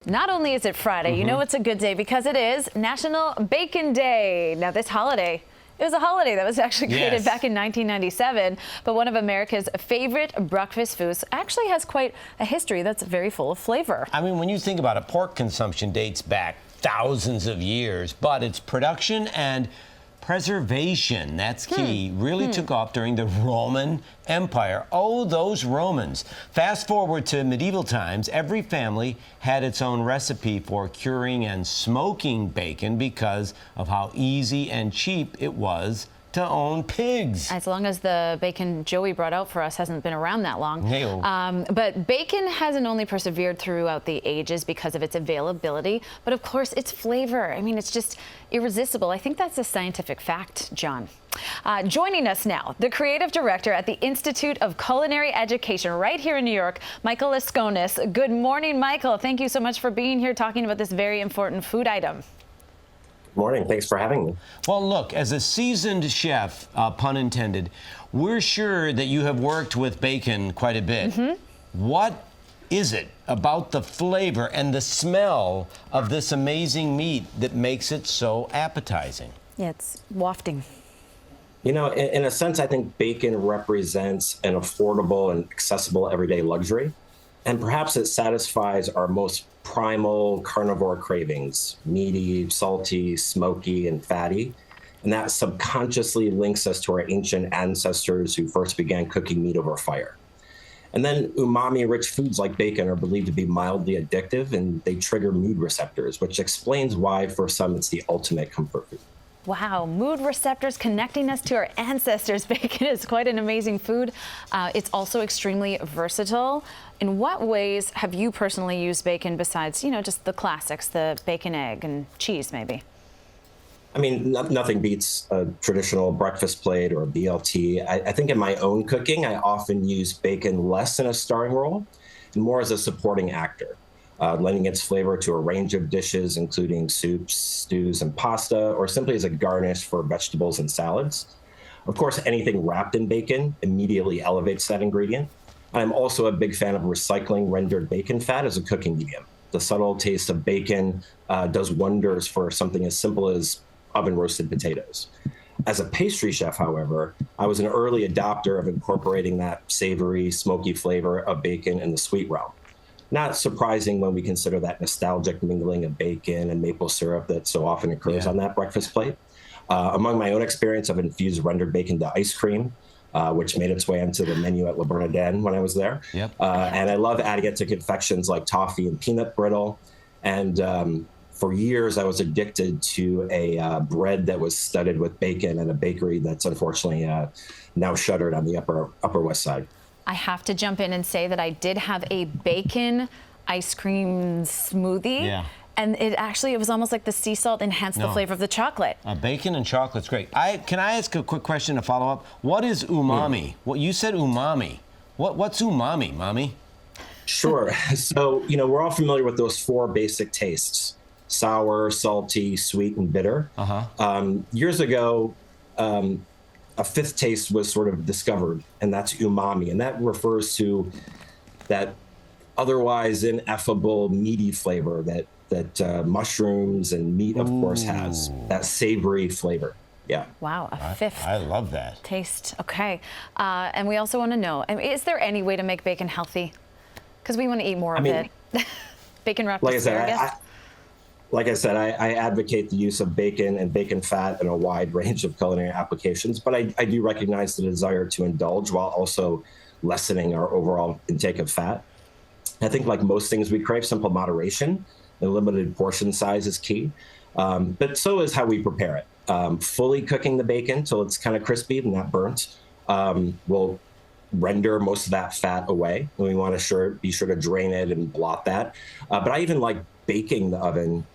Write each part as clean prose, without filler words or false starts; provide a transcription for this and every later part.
Not only is it Friday, you know it's a good day because it is National Bacon Day. Now this holiday, it was a holiday that was actually created back in 1997, but one of America's favorite breakfast foods actually has quite a history that's very full of flavor. I mean, when you think about it, pork consumption dates back thousands of years, but its production and preservation, that's key, really took off during the Roman Empire. Oh, those Romans. Fast forward to medieval times, every family had its own recipe for curing and smoking bacon because of how easy and cheap it was to own pigs. As long as the bacon Joey brought out for us hasn't been around that long. But bacon hasn't only persevered throughout the ages because of its availability, but of course its flavor. I mean, it's just irresistible. I think that's a scientific fact, John. Joining us now, the creative director at the Institute of Culinary Education right here in New York, Michael Laskonis. Good morning, Michael. Thank you so much for being here talking about this very important food item. Morning. Thanks for having me. Well, look, as a seasoned chef, pun intended, we're sure that you have worked with bacon quite a bit. What is it about the flavor and the smell of this amazing meat that makes it so appetizing? Yeah, it's wafting. You know, in a sense, I think bacon represents an affordable and accessible everyday luxury. And perhaps it satisfies our most primal carnivore cravings, meaty, salty, smoky, and fatty. And that subconsciously links us to our ancient ancestors who first began cooking meat over fire. And then umami-rich foods like bacon are believed to be mildly addictive, and they trigger mood receptors, which explains why for some it's the ultimate comfort food. Wow, mood receptors connecting us to our ancestors. Bacon is quite an amazing food. It's also extremely versatile. In what ways have you personally used bacon besides, you know, just the classics, the bacon, egg, and cheese maybe? I mean, nothing beats a traditional breakfast plate or a BLT. I think in my own cooking, I often use bacon less in a starring role and more as a supporting actor. Lending its flavor to a range of dishes, including soups, stews, and pasta, or simply as a garnish for vegetables and salads. Of course, anything wrapped in bacon immediately elevates that ingredient. I'm also a big fan of recycling rendered bacon fat as a cooking medium. The subtle taste of bacon does wonders for something as simple as oven-roasted potatoes. As a pastry chef, however, I was an early adopter of incorporating that savory, smoky flavor of bacon in the sweet realm. Not surprising when we consider that nostalgic mingling of bacon and maple syrup that so often occurs on that breakfast plate. Among my own experience, I've infused rendered bacon to ice cream, which made its way into the menu at Le Bernardin when I was there. And I love adding it to confections like toffee and peanut brittle. And for years, I was addicted to a bread that was studded with bacon at a bakery that's unfortunately now shuttered on the Upper West Side. I have to jump in and say that I did have a bacon ice cream smoothie. And it was almost like the sea salt enhanced the flavor of the chocolate. Bacon and chocolate's great. Can I ask a quick question to follow up? What is umami? Well, you said umami. What's umami, Mommy? Sure. So, you know, we're all familiar with those four basic tastes: sour, salty, sweet, and bitter. Years ago, a fifth taste was sort of discovered, and that's umami. And that refers to that otherwise ineffable meaty flavor that mushrooms and meat, of course, has. That savory flavor. Yeah. Wow, a fifth. I love that. Taste. Okay. And we also want to know, is there any way to make bacon healthy? Because we want to eat more of it. Bacon wrapped asparagus. Like I said, I advocate the use of bacon and bacon fat in a wide range of culinary applications, but I do recognize the desire to indulge while also lessening our overall intake of fat. I think like most things we crave, simple moderation and limited portion size is key, but so is how we prepare it. Fully cooking the bacon till it's kind of crispy and not burnt will render most of that fat away, and we want to be sure to drain it and blot that. But I even like baking the oven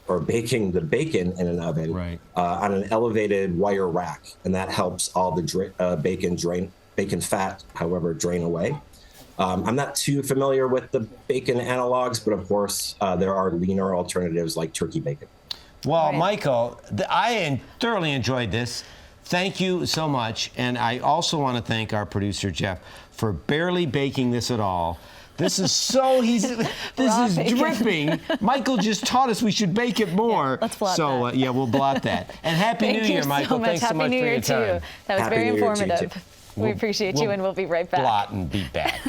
or baking the bacon in an oven on an elevated wire rack, and that helps all the bacon fat, however, drain away. I'm not too familiar with the bacon analogs, but of course there are leaner alternatives like turkey bacon. Well, Michael, I thoroughly enjoyed this. Thank you so much, and I also want to thank our producer Jeff for barely baking this at all. This is so this is bacon. dripping. Michael just taught us we should bake it more. Yeah, let's blot so, that. Yeah, we'll blot that. And Happy New Year, Michael. Thanks so much for your time. That was Happy very New Year to you, informative. too. We appreciate you, and we'll be right back. Blot and be back.